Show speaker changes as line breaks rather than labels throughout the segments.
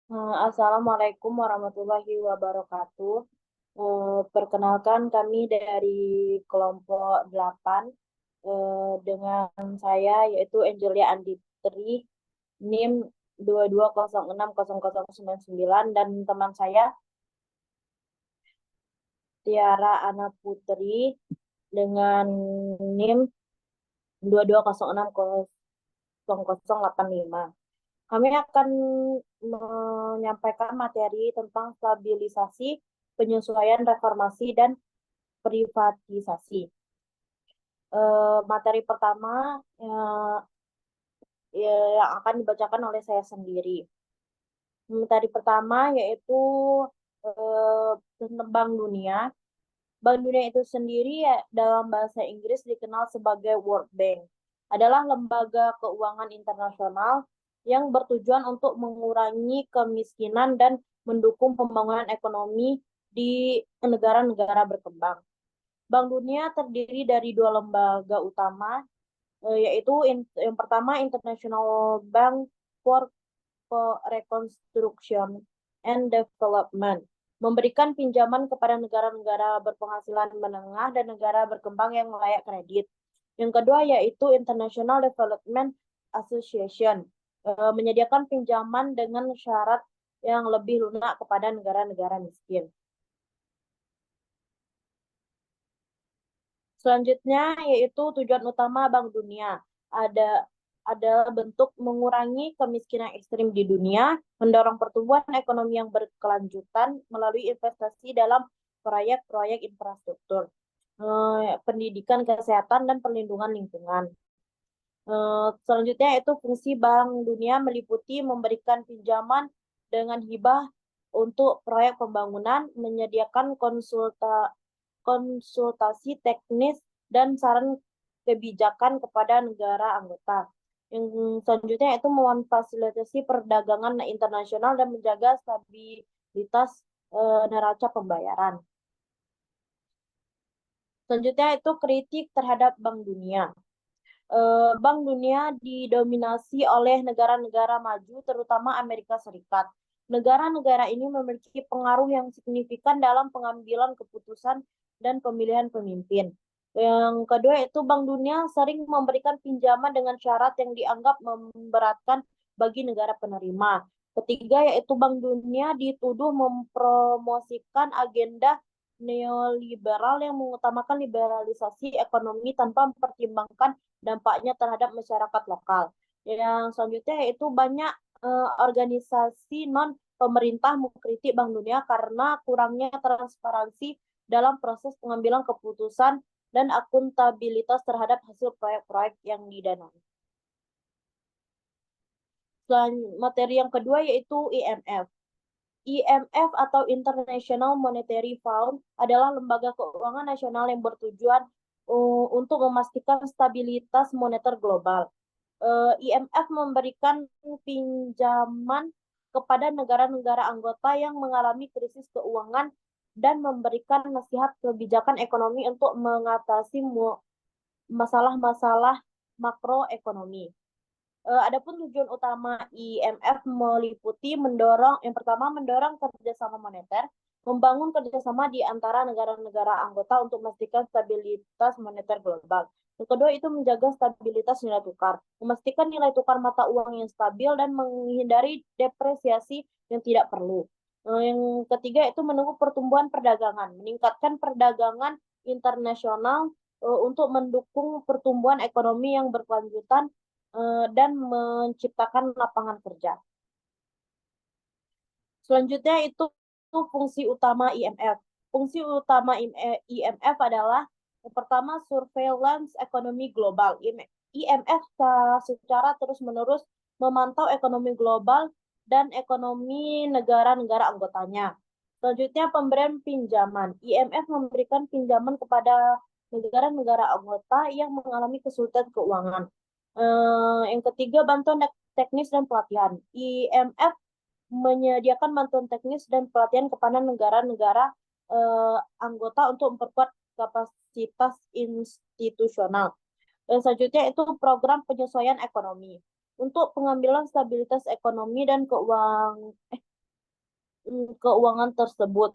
Assalamualaikum warahmatullahi wabarakatuh. Perkenalkan kami dari kelompok 8 dengan saya yaitu Angelia Anditri NIM 22060099 dan teman saya Tiara Ana Putri dengan NIM 22060085. Kami akan menyampaikan materi tentang stabilisasi, penyesuaian, reformasi, dan privatisasi. Materi pertama yang akan dibacakan oleh saya sendiri. Materi pertama yaitu tentang Bank Dunia. Bank Dunia itu sendiri ya, dalam bahasa Inggris dikenal sebagai World Bank. Adalah lembaga keuangan internasional yang bertujuan untuk mengurangi kemiskinan dan mendukung pembangunan ekonomi di negara-negara berkembang. Bank Dunia terdiri dari dua lembaga utama, yaitu yang pertama International Bank for Reconstruction and Development, memberikan pinjaman kepada negara-negara berpenghasilan menengah dan negara berkembang yang layak kredit. Yang kedua yaitu International Development Association, menyediakan pinjaman dengan syarat yang lebih lunak kepada negara-negara miskin. Selanjutnya yaitu tujuan utama Bank Dunia. Ada bentuk mengurangi kemiskinan ekstrim di dunia, mendorong pertumbuhan ekonomi yang berkelanjutan melalui investasi dalam proyek-proyek infrastruktur, pendidikan, kesehatan, dan perlindungan lingkungan. Selanjutnya yaitu fungsi Bank Dunia meliputi memberikan pinjaman dengan hibah untuk proyek pembangunan, menyediakan konsultasi teknis dan saran kebijakan kepada negara anggota. Yang selanjutnya itu memfasilitasi perdagangan internasional dan menjaga stabilitas neraca pembayaran. Selanjutnya itu kritik terhadap Bank Dunia. Bank Dunia didominasi oleh negara-negara maju, terutama Amerika Serikat. Negara-negara ini memiliki pengaruh yang signifikan dalam pengambilan keputusan dan pemilihan pemimpin. Yang kedua itu Bank Dunia sering memberikan pinjaman dengan syarat yang dianggap memberatkan bagi negara penerima. Ketiga yaitu Bank Dunia dituduh mempromosikan agenda neoliberal yang mengutamakan liberalisasi ekonomi tanpa mempertimbangkan dampaknya terhadap masyarakat lokal. Yang selanjutnya yaitu banyak organisasi non pemerintah mengkritik Bank Dunia karena kurangnya transparansi dalam proses pengambilan keputusan dan akuntabilitas terhadap hasil proyek-proyek yang didanai. Materi yang kedua yaitu IMF. IMF atau International Monetary Fund adalah lembaga keuangan nasional yang bertujuan untuk memastikan stabilitas moneter global. IMF memberikan pinjaman kepada negara-negara anggota yang mengalami krisis keuangan dan memberikan nasihat kebijakan ekonomi untuk mengatasi masalah-masalah makroekonomi. Adapun tujuan utama IMF meliputi yang pertama mendorong kerjasama moneter, membangun kerjasama di antara negara-negara anggota untuk memastikan stabilitas moneter global. Yang kedua itu menjaga stabilitas nilai tukar, memastikan nilai tukar mata uang yang stabil dan menghindari depresiasi yang tidak perlu. Yang ketiga itu menunggu pertumbuhan perdagangan, meningkatkan perdagangan internasional untuk mendukung pertumbuhan ekonomi yang berkelanjutan dan menciptakan lapangan kerja. Selanjutnya itu fungsi utama IMF. Fungsi utama IMF adalah yang pertama surveillance ekonomi global. IMF secara terus-menerus memantau ekonomi global dan ekonomi negara-negara anggotanya. Selanjutnya pemberian pinjaman. IMF memberikan pinjaman kepada negara-negara anggota yang mengalami kesulitan keuangan. Yang ketiga, bantuan teknis dan pelatihan. IMF menyediakan bantuan teknis dan pelatihan kepada negara-negara anggota untuk memperkuat kapasitas institusional. Dan selanjutnya itu program penyesuaian ekonomi. Untuk pengambilan stabilitas ekonomi dan keuangan tersebut.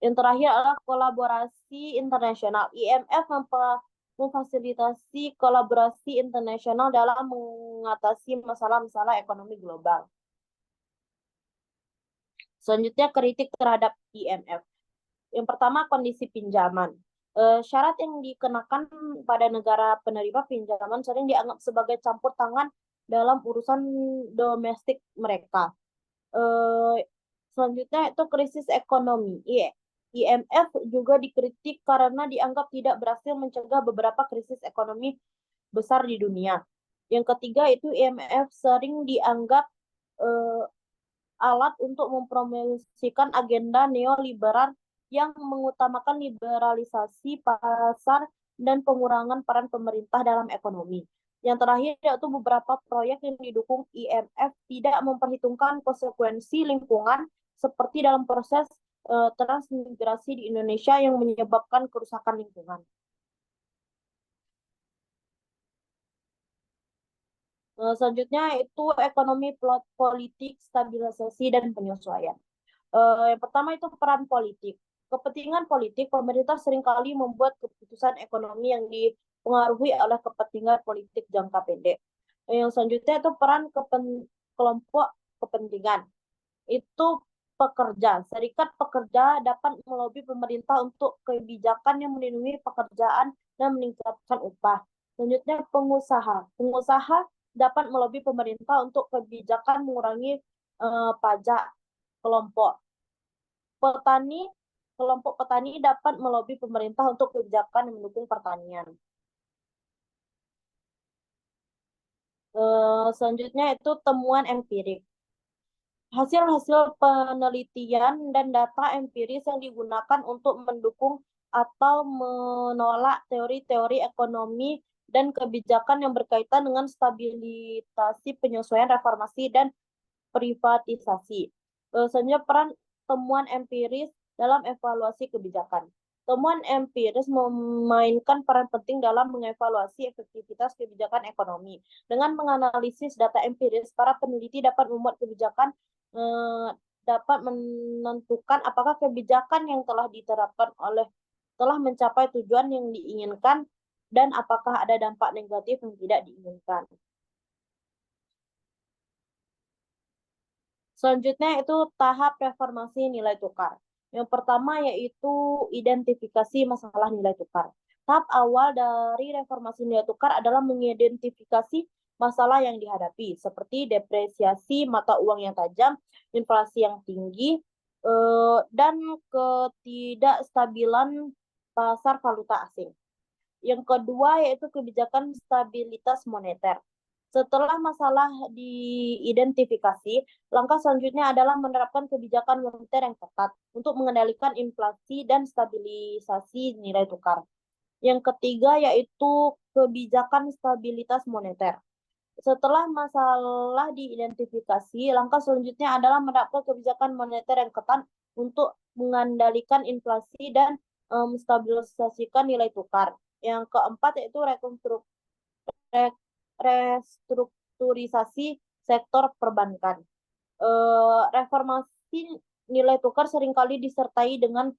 Yang terakhir adalah kolaborasi internasional. IMF memfasilitasi kolaborasi internasional dalam mengatasi masalah-masalah ekonomi global. Selanjutnya, kritik terhadap IMF. Yang pertama, kondisi pinjaman. Syarat yang dikenakan pada negara penerima pinjaman sering dianggap sebagai campur tangan dalam urusan domestik mereka. Selanjutnya itu krisis ekonomi. IMF juga dikritik karena dianggap tidak berhasil mencegah beberapa krisis ekonomi besar di dunia. Yang ketiga itu IMF sering dianggap alat untuk mempromosikan agenda neoliberal yang mengutamakan liberalisasi pasar dan pengurangan peran pemerintah dalam ekonomi. Yang terakhir yaitu beberapa proyek yang didukung IMF tidak memperhitungkan konsekuensi lingkungan seperti dalam proses transmigrasi di Indonesia yang menyebabkan kerusakan lingkungan. Selanjutnya itu ekonomi politik, stabilisasi, dan penyesuaian. Yang pertama itu peran politik. Kepentingan politik, pemerintah seringkali membuat keputusan ekonomi yang dipengaruhi oleh kepentingan politik jangka pendek. Yang selanjutnya itu peran kelompok kepentingan. Itu pekerja. Serikat pekerja dapat melobi pemerintah untuk kebijakan yang melindungi pekerjaan dan meningkatkan upah. Selanjutnya pengusaha. Pengusaha dapat melobi pemerintah untuk kebijakan mengurangi pajak kelompok. Kelompok petani dapat melobi pemerintah untuk kebijakan yang mendukung pertanian. Selanjutnya itu temuan empirik. Hasil-hasil penelitian dan data empiris yang digunakan untuk mendukung atau menolak teori-teori ekonomi dan kebijakan yang berkaitan dengan stabilisasi, penyesuaian, reformasi, dan privatisasi. Selanjutnya peran temuan empiris dalam evaluasi kebijakan. Temuan empiris memainkan peran penting dalam mengevaluasi efektivitas kebijakan ekonomi. Dengan menganalisis data empiris, para peneliti dapat membuat kebijakan dapat menentukan apakah kebijakan yang telah diterapkan telah mencapai tujuan yang diinginkan dan apakah ada dampak negatif yang tidak diinginkan. Selanjutnya itu tahap reformasi nilai tukar. Yang pertama yaitu identifikasi masalah nilai tukar. Tahap awal dari reformasi nilai tukar adalah mengidentifikasi masalah yang dihadapi, seperti depresiasi mata uang yang tajam, inflasi yang tinggi, dan ketidakstabilan pasar valuta asing. Yang kedua yaitu kebijakan stabilitas moneter. Setelah masalah diidentifikasi, langkah selanjutnya adalah menerapkan kebijakan moneter yang ketat untuk mengendalikan inflasi dan stabilisasi nilai tukar. Yang ketiga yaitu kebijakan stabilitas moneter. Setelah masalah diidentifikasi, langkah selanjutnya adalah menerapkan kebijakan moneter yang ketat untuk mengendalikan inflasi dan menstabilisasikan nilai tukar. Yang keempat yaitu restrukturisasi sektor perbankan. Reformasi nilai tukar seringkali disertai dengan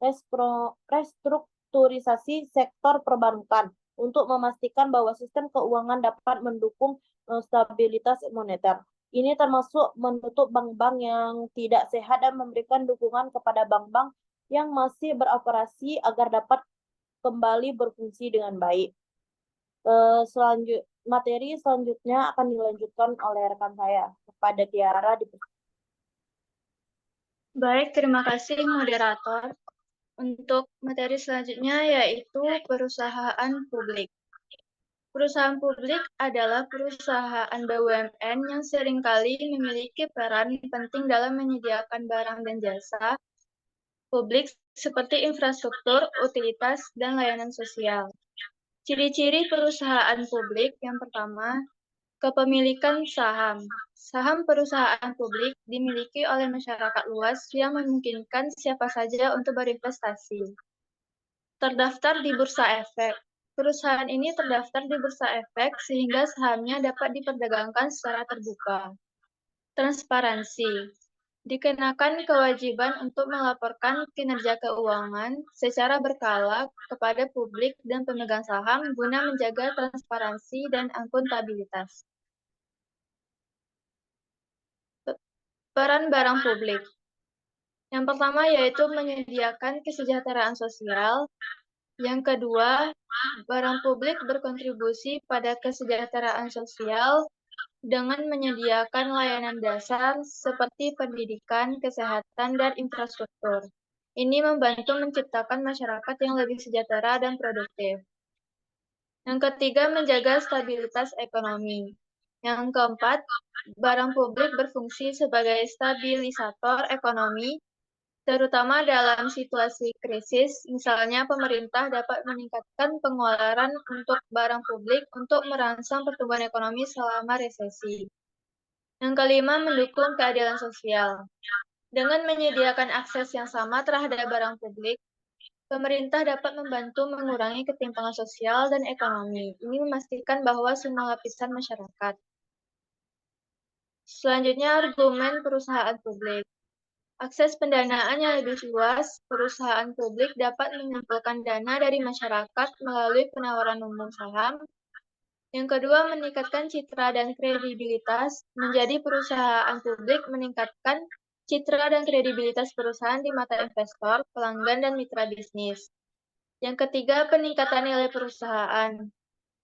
restrukturisasi sektor perbankan untuk memastikan bahwa sistem keuangan dapat mendukung stabilitas moneter. Ini termasuk menutup bank-bank yang tidak sehat dan memberikan dukungan kepada bank-bank yang masih beroperasi agar dapat kembali berfungsi dengan baik. Materi selanjutnya akan dilanjutkan oleh rekan saya kepada Tiara.
Baik, terima kasih moderator. Untuk materi selanjutnya yaitu perusahaan publik. Perusahaan publik adalah perusahaan BUMN yang seringkali memiliki peran penting dalam menyediakan barang dan jasa publik seperti infrastruktur, utilitas, dan layanan sosial. Ciri-ciri perusahaan publik yang pertama, kepemilikan saham. Saham perusahaan publik dimiliki oleh masyarakat luas yang memungkinkan siapa saja untuk berinvestasi. Terdaftar di Bursa Efek. Perusahaan ini terdaftar di Bursa Efek sehingga sahamnya dapat diperdagangkan secara terbuka. Transparansi. Dikenakan kewajiban untuk melaporkan kinerja keuangan secara berkala kepada publik dan pemegang saham guna menjaga transparansi dan akuntabilitas. Peran barang publik. Yang pertama yaitu menyediakan kesejahteraan sosial. Yang kedua, barang publik berkontribusi pada kesejahteraan sosial dengan menyediakan layanan dasar seperti pendidikan, kesehatan, dan infrastruktur. Ini membantu menciptakan masyarakat yang lebih sejahtera dan produktif. Yang ketiga, menjaga stabilitas ekonomi. Yang keempat, barang publik berfungsi sebagai stabilisator ekonomi, terutama dalam situasi krisis. Misalnya, pemerintah dapat meningkatkan pengeluaran untuk barang publik untuk merangsang pertumbuhan ekonomi selama resesi. Yang kelima, mendukung keadilan sosial. Dengan menyediakan akses yang sama terhadap barang publik, pemerintah dapat membantu mengurangi ketimpangan sosial dan ekonomi. Ini memastikan bahwa semua lapisan masyarakat. Selanjutnya, argumen perusahaan publik. Akses pendanaan yang lebih luas, perusahaan publik dapat mengumpulkan dana dari masyarakat melalui penawaran umum saham. Yang kedua, meningkatkan citra dan kredibilitas. Menjadi perusahaan publik meningkatkan citra dan kredibilitas perusahaan di mata investor, pelanggan, dan mitra bisnis. Yang ketiga, peningkatan nilai perusahaan.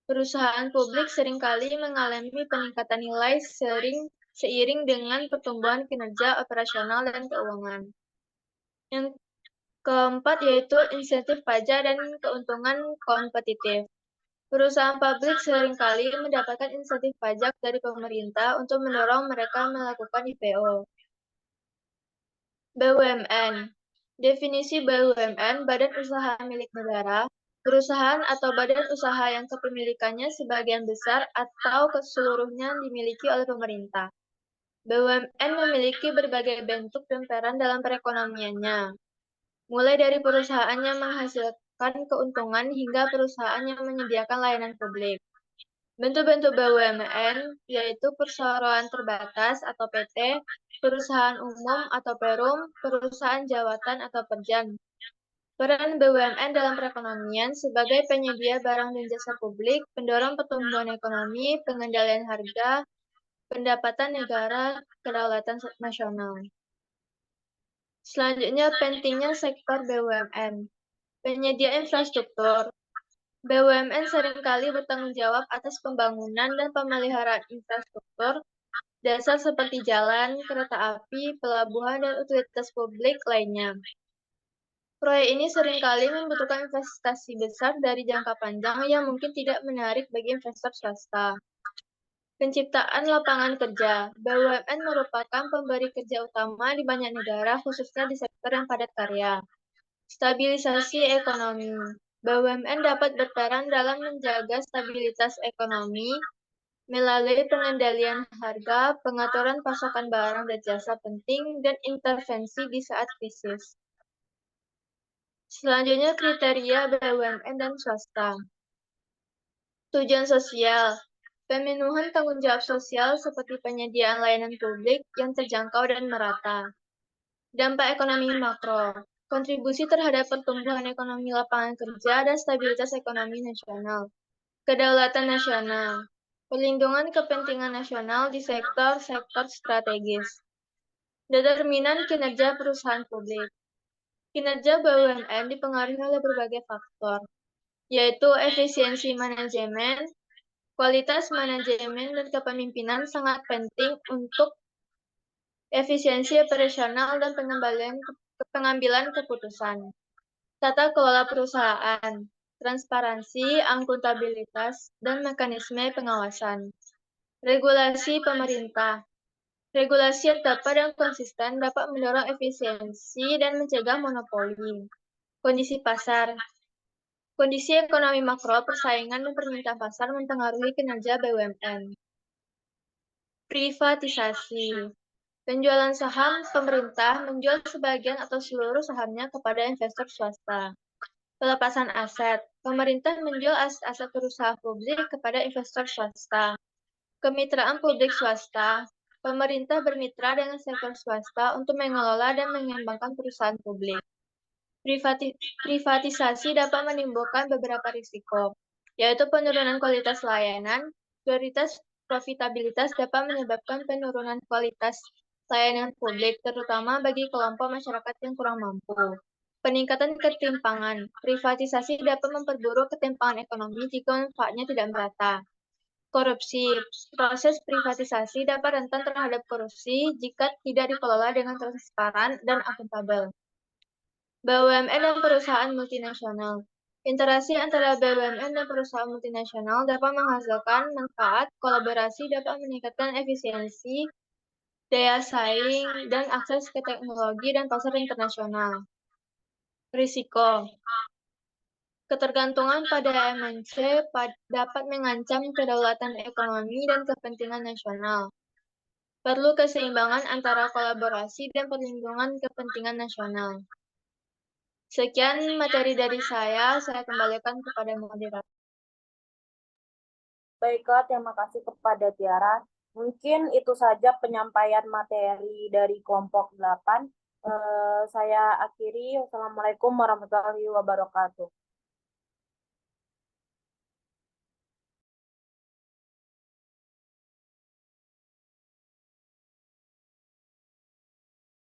Perusahaan publik seringkali mengalami peningkatan nilai seiring dengan pertumbuhan kinerja operasional dan keuangan. Yang keempat yaitu insentif pajak dan keuntungan kompetitif. Perusahaan publik seringkali mendapatkan insentif pajak dari pemerintah untuk mendorong mereka melakukan IPO. BUMN. Definisi BUMN, Badan Usaha Milik Negara, perusahaan atau badan usaha yang kepemilikannya sebagian besar atau keseluruhnya dimiliki oleh pemerintah. BUMN memiliki berbagai bentuk dan peran dalam perekonomiannya, mulai dari perusahaan yang menghasilkan keuntungan hingga perusahaan yang menyediakan layanan publik. Bentuk-bentuk BUMN yaitu perseroan terbatas atau PT, perusahaan umum atau perum, perusahaan jawatan atau perjan. Peran BUMN dalam perekonomian sebagai penyedia barang dan jasa publik, pendorong pertumbuhan ekonomi, pengendalian harga, pendapatan negara, kedaulatan nasional. Selanjutnya, pentingnya sektor BUMN. Penyedia infrastruktur. BUMN seringkali bertanggung jawab atas pembangunan dan pemeliharaan infrastruktur dasar seperti jalan, kereta api, pelabuhan, dan utilitas publik lainnya. Proyek ini seringkali membutuhkan investasi besar dari jangka panjang yang mungkin tidak menarik bagi investor swasta. Penciptaan lapangan kerja. BUMN merupakan pemberi kerja utama di banyak negara, khususnya di sektor yang padat karya. Stabilisasi ekonomi. BUMN dapat berperan dalam menjaga stabilitas ekonomi melalui pengendalian harga, pengaturan pasokan barang dan jasa penting, dan intervensi di saat krisis. Selanjutnya, kriteria BUMN dan swasta. Tujuan sosial. Pemenuhan tanggung jawab sosial seperti penyediaan layanan publik yang terjangkau dan merata. Dampak ekonomi makro. Kontribusi terhadap pertumbuhan ekonomi lapangan kerja dan stabilitas ekonomi nasional. Kedaulatan nasional. Perlindungan kepentingan nasional di sektor-sektor strategis. Determinan kinerja perusahaan publik. Kinerja BUMN dipengaruhi oleh berbagai faktor, yaitu efisiensi manajemen, kualitas manajemen, dan kepemimpinan sangat penting untuk efisiensi operasional dan pengambilan keputusan. Tata kelola perusahaan, transparansi, akuntabilitas, dan mekanisme pengawasan. Regulasi pemerintah. Regulasi yang tepat dan konsisten dapat mendorong efisiensi dan mencegah monopoli. Kondisi pasar. Kondisi ekonomi makro, persaingan, dan permintaan pasar mempengaruhi kinerja BUMN. Privatisasi. Penjualan saham, pemerintah menjual sebagian atau seluruh sahamnya kepada investor swasta. Pelepasan aset. Pemerintah menjual aset-aset perusahaan publik kepada investor swasta. Kemitraan publik swasta. Pemerintah bermitra dengan sektor swasta untuk mengelola dan mengembangkan perusahaan publik. Privatisasi dapat menimbulkan beberapa risiko, yaitu penurunan kualitas layanan, prioritas profitabilitas dapat menyebabkan penurunan kualitas layanan publik, terutama bagi kelompok masyarakat yang kurang mampu. Peningkatan ketimpangan. Privatisasi dapat memperburuk ketimpangan ekonomi jika manfaatnya tidak merata. Korupsi. Proses privatisasi dapat rentan terhadap korupsi jika tidak dikelola dengan transparan dan akuntabel. BUMN dan perusahaan multinasional. Interaksi antara BUMN dan perusahaan multinasional dapat menghasilkan manfaat, kolaborasi dapat meningkatkan efisiensi, daya saing, dan akses ke teknologi dan pasar internasional. Risiko. Ketergantungan pada MNC dapat mengancam kedaulatan ekonomi dan kepentingan nasional. Perlu keseimbangan antara kolaborasi dan perlindungan kepentingan nasional. Sekian materi dari saya kembalikan kepada moderator.
Baiklah, terima kasih kepada Tiara. Mungkin itu saja penyampaian materi dari kelompok 8. Saya akhiri. Wassalamualaikum warahmatullahi wabarakatuh.